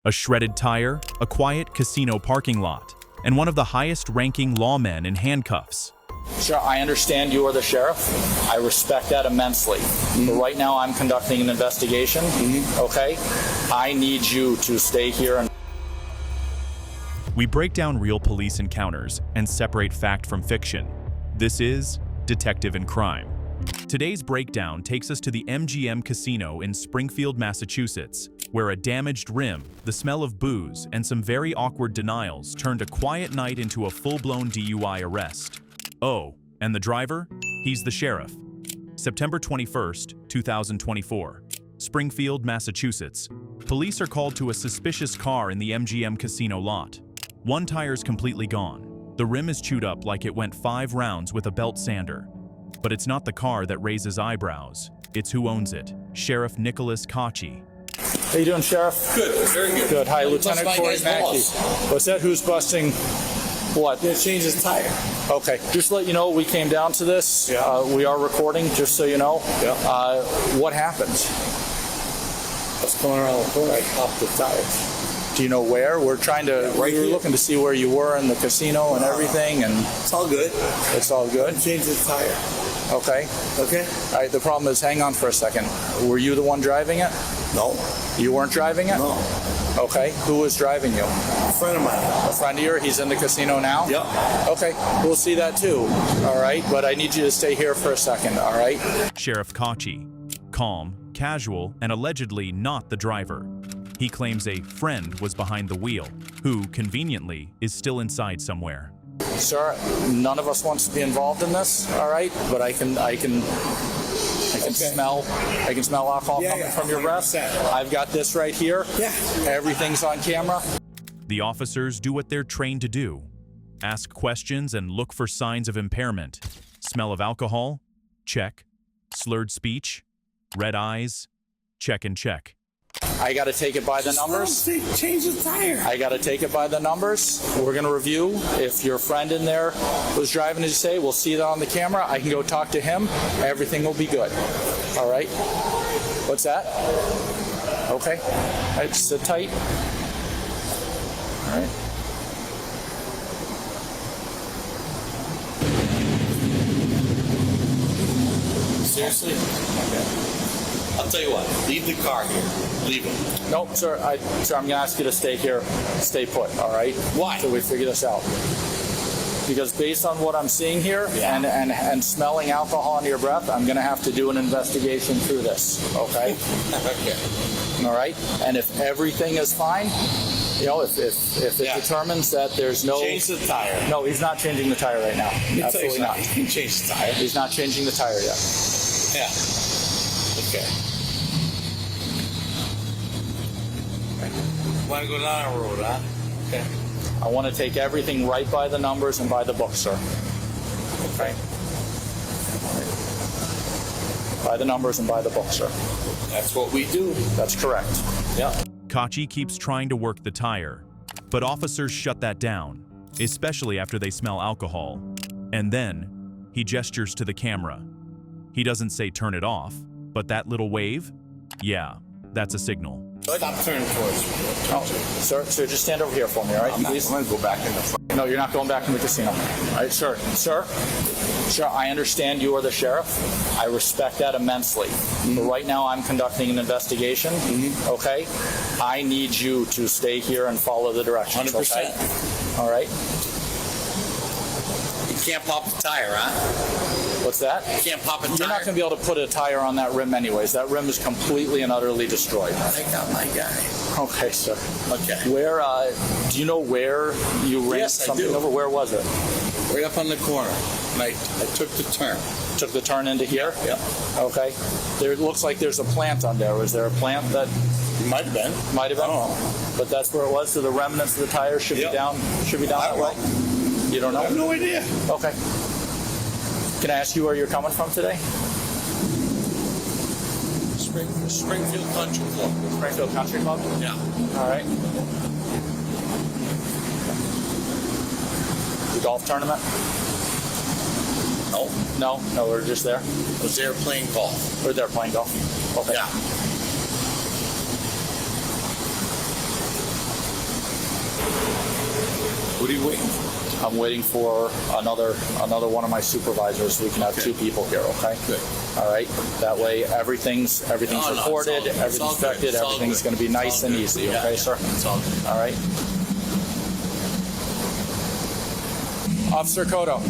a shredded tire, a quiet casino parking lot, and one of the highest-ranking lawmen in handcuffs. Sure, I understand you are the sheriff. I respect that immensely. But right now I'm conducting an investigation, okay? I need you to stay here and... We break down real police encounters and separate fact from fiction. This is Detective in Crime. Today's breakdown takes us to the MGM Casino in Springfield, Massachusetts, where a damaged rim, the smell of booze, and some very awkward denials turned a quiet night into a full-blown DUI arrest. Oh, and the driver? He's the sheriff. September 21st, 2024. Springfield, Massachusetts. Police are called to a suspicious car in the MGM Casino lot. One tire's completely gone. The rim is chewed up like it went 5 rounds with a belt sander. But it's not the car that raises eyebrows. It's who owns it, Sheriff Nicholas Cocci. How you doing, Sheriff? Good, very good. Good. Hi, Lieutenant Corey Mackey. What's that? Who's busting what? They changed his tire. Okay. Just to let you know, we came down to this. Yeah. We are recording, just so you know. Yeah. What happened? I was coming around the corner, I popped the tire. Do you know where? We're trying to. Yeah, right we were here. looking to see where you were in the casino and everything, and It's all good. it's all good. Changed his tire. Okay. Okay? All right. The problem is, hang on for a second. Were you the one driving it? No. You weren't driving it? No. Okay. Who was driving you? A friend of mine. A friend of yours? He's in the casino now? Yeah. Okay. We'll see that too. All right. But I need you to stay here for a second. All right. Sheriff Cocci. Calm, casual, and allegedly not the driver. He claims a friend was behind the wheel, who, conveniently, is still inside somewhere. Sir, none of us wants to be involved in this. All right. But I can smell alcohol coming from your breath. 100%. I've got this right here. Yeah. Everything's on camera. The officers do what they're trained to do. Ask questions and look for signs of impairment. Smell of alcohol? Check. Slurred speech? Red eyes? Check and check. I got to take it by the numbers. Change the tire. I got to take it by the numbers. We're going to review. If your friend in there was driving, as you say, we'll see that on the camera. I can go talk to him. Everything will be good. All right? What's that? Okay. All right, sit tight. All right. Seriously? Okay. I'll tell you what. Leave the car here. Leave it. Nope, sir. Sir, I'm going to ask you to stay here. Stay put, all right? Why? Until we figure this out. Because based on what I'm seeing here and smelling alcohol in your breath, I'm going to have to do an investigation through this, okay? Okay. All right? And if everything is fine, you know, if it determines that there's no... Change the tire. No, he's not changing the tire right now. Absolutely not. He can change the tire. He's not changing the tire yet. Yeah. Okay. Want to go down the road, huh? Okay. I want to take everything right by the numbers and by the book, sir. Okay? By the numbers and by the book, sir. That's what we do. That's correct. Yeah. Cocci keeps trying to work the tire, but officers shut that down, especially after they smell alcohol. And then, he gestures to the camera. He doesn't say turn it off, but that little wave? Yeah, that's a signal. Stop turning towards me. Oh, sir, just stand over here for me, all right? I'm Please. going to go back in the front. No, you're not going back in the casino. All right, sir. Sir, I understand you are the sheriff. I respect that immensely. But right now I'm conducting an investigation, okay? I need you to stay here and follow the directions, 100%. okay? All right? You can't pop the tire, huh? What's that? You can't pop a tire. You're not going to be able to put a tire on that rim anyways. That rim is completely and utterly destroyed. I got my guy. Okay, sir. Okay. Where, do you know where you ran Yes, I something do. over? Where was it? Right up on the corner. And I took the turn. Took the turn into here? Yeah. Okay. There it looks like there's a plant on there. Was there a plant that It might have been. might have been? I don't know. But that's where it was. So the remnants of the tire should Yep. be down. Should be down I that don't way. You don't I have know? no idea. Okay. Can I ask you where you're coming from today? Springfield Country Club. Springfield Country Club. Yeah. All right. The golf tournament? No. We're just there. I was there playing golf. We're there playing golf. Okay. Yeah. What are you waiting for? I'm waiting for another one of my supervisors. We can have two people here, okay? Good. All right. That way, everything's No, it's all recorded, good. It's everything's all good. inspected, It's all everything's good. going to be It's nice all and good. easy, Yeah, okay, yeah. sir? It's all good. All right. Officer Cotto,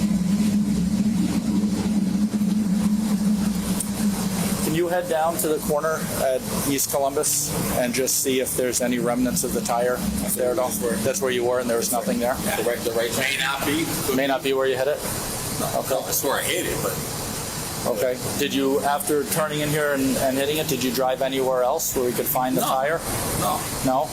can you head down to the corner at East Columbus and just see if there's any remnants of the tire there at all? That's where you were, and there was nothing there? The right may not be. May not be where you hit it? Okay. No, that's where I hit it, but Okay. Did you, after turning in here and hitting it, did you drive anywhere else where we could find the No. tire? no. No?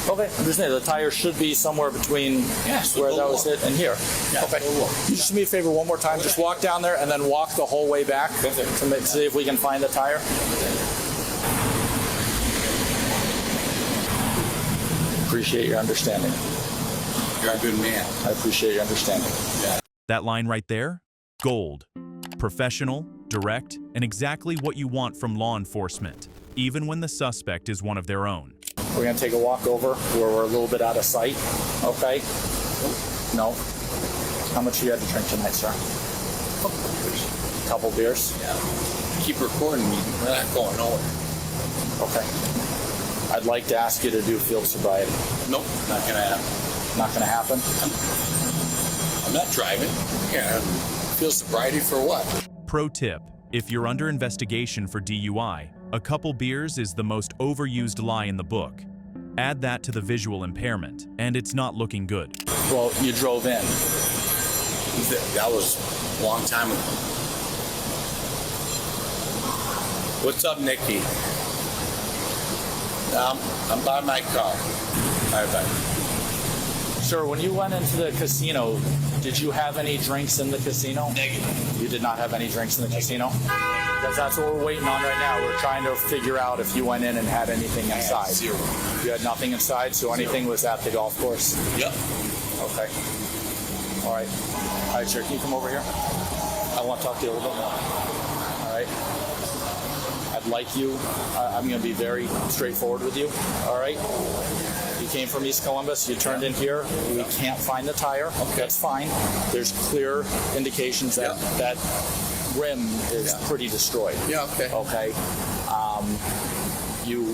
Okay, I'm just saying, the tire should be somewhere between Yes, we'll where go that was look. hit and here. Yeah, Okay. we'll look. You just do me a favor one more time. Just walk down there and then walk the whole way back Okay. to see if we can find the tire. Appreciate your understanding. You're a good man. I appreciate your understanding. That line right there? Gold. Professional, direct, and exactly what you want from law enforcement, even when the suspect is one of their own. We're going to take a walk over where we're a little bit out of sight. Okay? No? How much you had to drink tonight, sir? Couple beers? Yeah. Keep recording me. We're not going nowhere. Okay. I'd like to ask you to do field sobriety. Nope, not gonna happen. Not going to happen? I'm not driving. Yeah. Feel sobriety for what? Pro tip, if you're under investigation for DUI, a couple beers is the most overused lie in the book. Add that to the visual impairment, and it's not looking good. Well, you drove in. That was a long time ago. What's up, Nikki? I'm by my car. Bye-bye. Sir, when you went into the casino, did you have any drinks in the casino? Negative. You did not have any drinks in the casino? Because that's what we're waiting on right now. We're trying to figure out if you went in and had anything inside. Zero. You had nothing inside, so anything was at the golf course? Yep. Okay. All right. All right, sir, can you come over here? I want to talk to you a little bit more. All right. I'd like you, I'm going to be very straightforward with you. All right. You came from East Columbus, you turned in here, we can't find the tire. Okay. That's fine. There's clear indications that that rim is pretty destroyed. Yeah, okay. Okay. You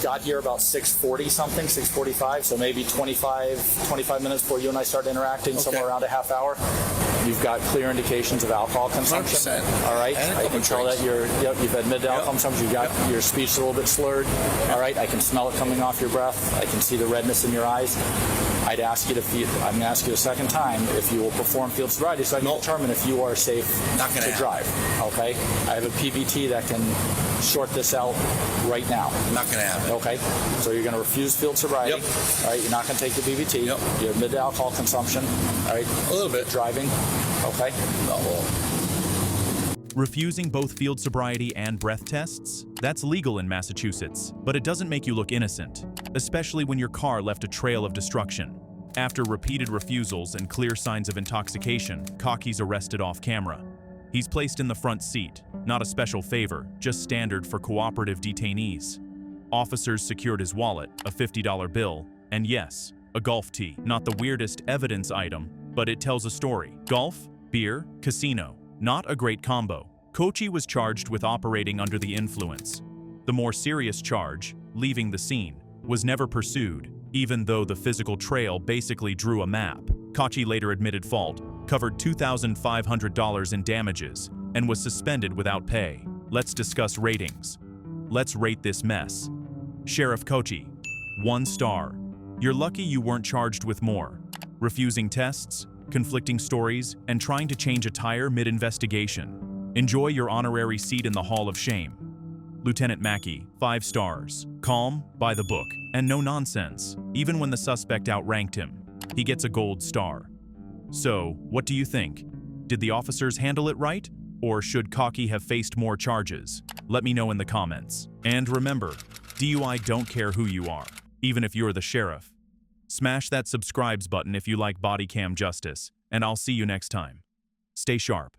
got here about 6:40 something, 6:45, so maybe 25 minutes before you and I started interacting, somewhere around a half hour. You've got clear indications of alcohol consumption. 100%. All right. And a I couple can tell that drinks. you've admitted alcohol consumption. You've got your speech a little bit slurred. All right. I can smell it coming off your breath. I can see the redness in your eyes. I'd ask you I'm going to ask you a second time if you will perform field sobriety so I can determine if you are safe to drive. Okay. I have a PBT that can sort this out right now. Not gonna happen. Okay. So you're going to refuse field sobriety. Yep. All right. You're not going to take the PBT. Yep. You admit alcohol consumption. All right. A little bit. Driving. Okay. No, well, Refusing both field sobriety and breath tests? That's legal in Massachusetts, but it doesn't make you look innocent, especially when your car left a trail of destruction. After repeated refusals and clear signs of intoxication, Cocky's arrested off camera. He's placed in the front seat, not a special favor, just standard for cooperative detainees. Officers secured his wallet, a $50 bill, and yes, a golf tee. Not the weirdest evidence item, but it tells a story. Golf, beer, casino. Not a great combo. Kochi was charged with operating under the influence. The more serious charge, leaving the scene, was never pursued, even though the physical trail basically drew a map. Kochi later admitted fault, covered $2,500 in damages, and was suspended without pay. Let's discuss ratings. Let's rate this mess. Sheriff Kochi, 1 star. You're lucky you weren't charged with more. Refusing tests, conflicting stories, and trying to change a tire mid-investigation. Enjoy your honorary seat in the Hall of Shame. Lieutenant Mackey, 5 stars. Calm, by the book, and no nonsense, even when the suspect outranked him. He gets a gold star. So, what do you think? Did the officers handle it right? Or should Cocky have faced more charges? Let me know in the comments. And remember, DUI don't care who you are, even if you're the sheriff. Smash that subscribes button if you like body cam justice, and I'll see you next time. Stay sharp.